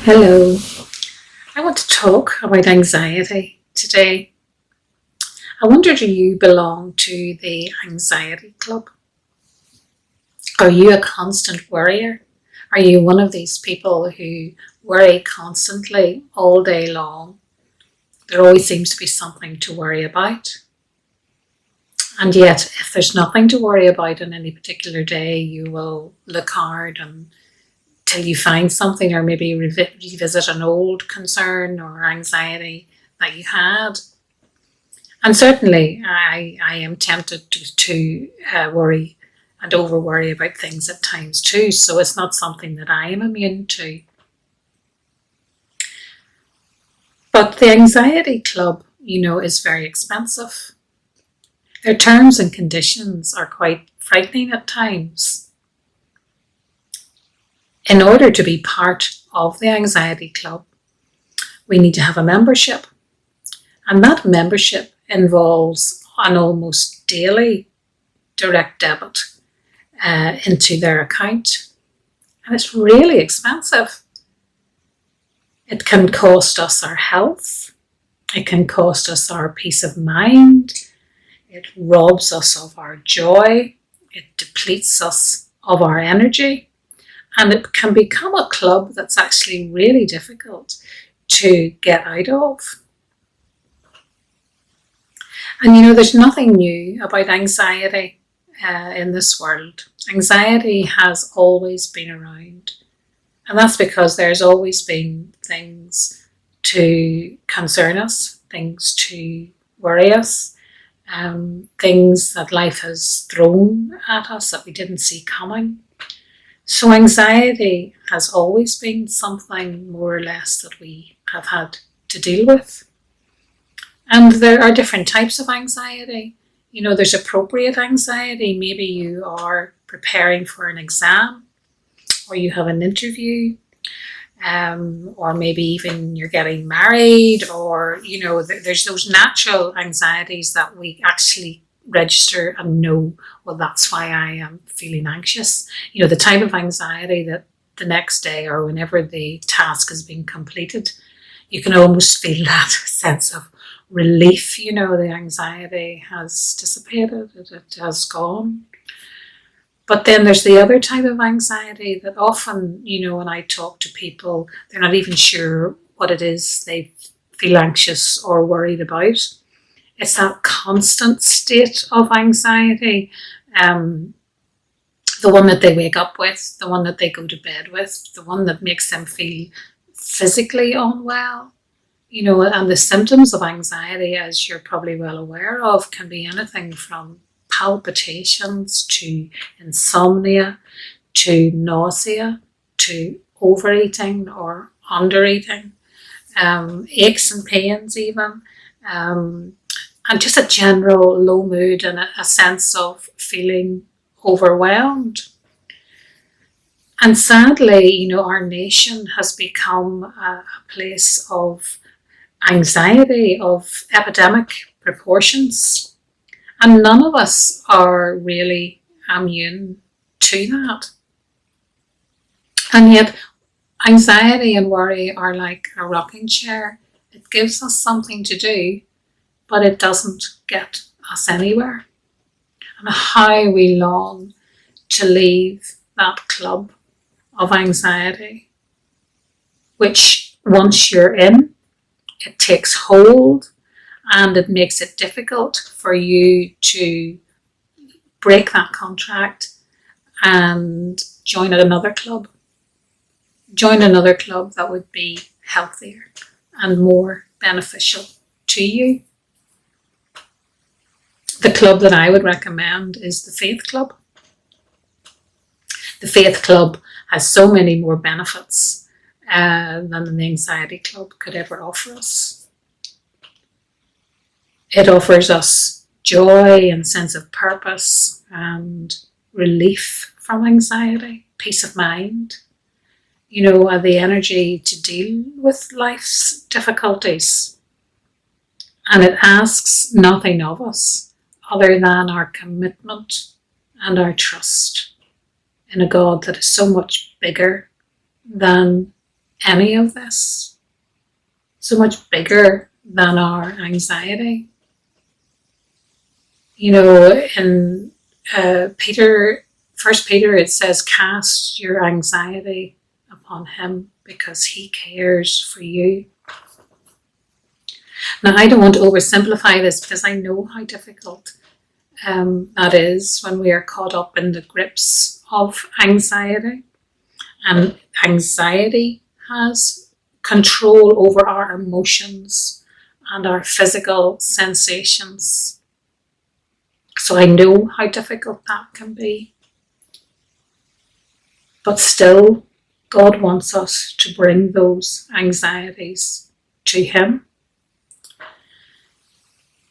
Hello. I want to talk about anxiety today. I wonder, do you belong to the anxiety club? Are you a constant worrier? Are you one of these people who worry constantly all day long? There always seems to be something to worry about. And yet, if there's nothing to worry about on any particular day, you will look hard until you find something, or maybe revisit an old concern or anxiety that you had. And certainly I am tempted to worry and over worry about things at times too. So it's not something that I am immune to. But the anxiety club, is very expensive. Their terms and conditions are quite frightening at times. In order to be part of the anxiety club, we need to have a membership. And that membership involves an almost daily direct debit into their account. And it's really expensive. It can cost us our health. It can cost us our peace of mind. It robs us of our joy. It depletes us of our energy. And it can become a club that's actually really difficult to get out of. And there's nothing new about anxiety in this world. Anxiety has always been around. And that's because there's always been things to concern us, things to worry us, things that life has thrown at us that we didn't see coming. So anxiety has always been something more or less that we have had to deal with. And there are different types of anxiety. There's appropriate anxiety. Maybe you are preparing for an exam, or you have an interview, or maybe even you're getting married, or, there's those natural anxieties that we actually register and know, well, that's why I am feeling anxious. The type of anxiety that the next day or whenever the task has been completed, you can almost feel that sense of relief. The anxiety has dissipated, it has gone. But then there's the other type of anxiety that often, when I talk to people, they're not even sure what it is they feel anxious or worried about. It's that constant state of anxiety, the one that they wake up with, the one that they go to bed with, the one that makes them feel physically unwell. And the symptoms of anxiety, as you're probably well aware of, can be anything from palpitations to insomnia to nausea to overeating or undereating, aches and pains even, and just a general low mood and a sense of feeling overwhelmed. And sadly, our nation has become a place of anxiety of epidemic proportions. And none of us are really immune to that. And yet, anxiety and worry are like a rocking chair. It gives us something to do, but it doesn't get us anywhere. And how we long to leave that club of anxiety, which once you're in, it takes hold and it makes it difficult for you to break that contract and join another club. Join another club that would be healthier and more beneficial to you. The club that I would recommend is the Faith Club. The Faith Club has so many more benefits than the Anxiety Club could ever offer us. It offers us joy and sense of purpose and relief from anxiety, peace of mind, the energy to deal with life's difficulties. And it asks nothing of us other than our commitment and our trust in a God that is so much bigger than any of this, so much bigger than our anxiety. You know, in First Peter, it says, cast your anxiety upon him because he cares for you. Now, I don't want to oversimplify this because I know how difficult that is when we are caught up in the grips of anxiety. And anxiety has control over our emotions and our physical sensations. So I know how difficult that can be. But still, God wants us to bring those anxieties to him.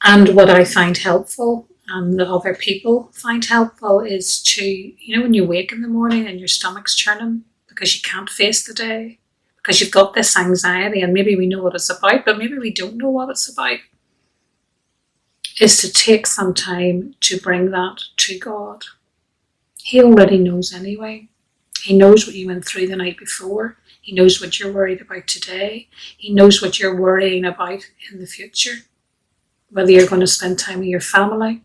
And what I find helpful, and that other people find helpful, is to, you know, when you wake in the morning and your stomach's churning because you can't face the day, because you've got this anxiety, and maybe we know what it's about, but maybe we don't know what it's about, is to take some time to bring that to God. He already knows anyway. He knows what you went through the night before. He knows what you're worried about today. He knows what you're worrying about in the future. Whether you're going to spend time with your family,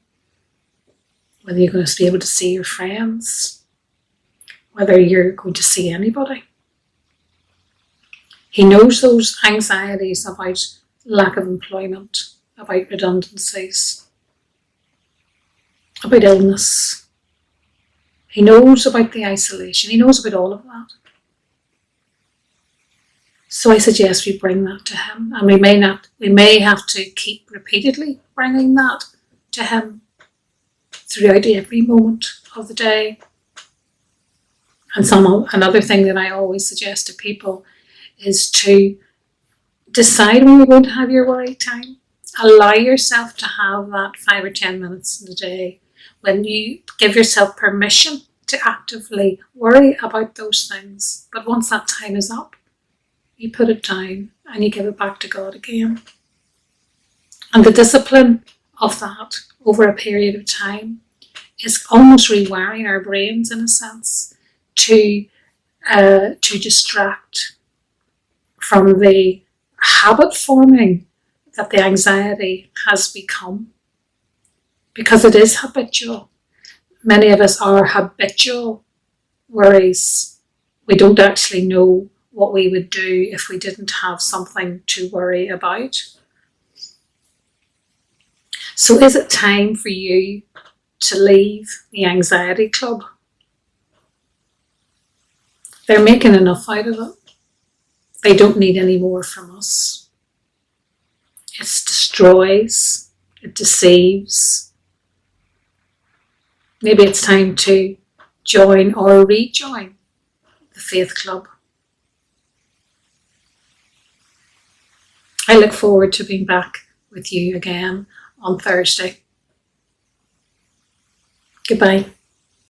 whether you're going to be able to see your friends, whether you're going to see anybody. He knows those anxieties about lack of employment, about redundancies, about illness. He knows about the isolation. He knows about all of that. So I suggest we bring that to him, and we may have to keep repeatedly bringing that to him throughout every moment of the day. And another thing that I always suggest to people is to decide when you're going to have your worry time. Allow yourself to have that 5 or 10 minutes in the day when you give yourself permission to actively worry about those things. But once that time is up, you put it down and you give it back to God again. And the discipline of that over a period of time is almost rewiring our brains, in a sense, to distract from the habit forming that the anxiety has become. Because it is habitual. Many of us are habitual worries. We don't actually know what we would do if we didn't have something to worry about. So is it time for you to leave the anxiety club? They're making enough out of it. They don't need any more from us. It destroys, it deceives. Maybe it's time to join or rejoin the faith club. I look forward to being back with you again on Thursday. Goodbye.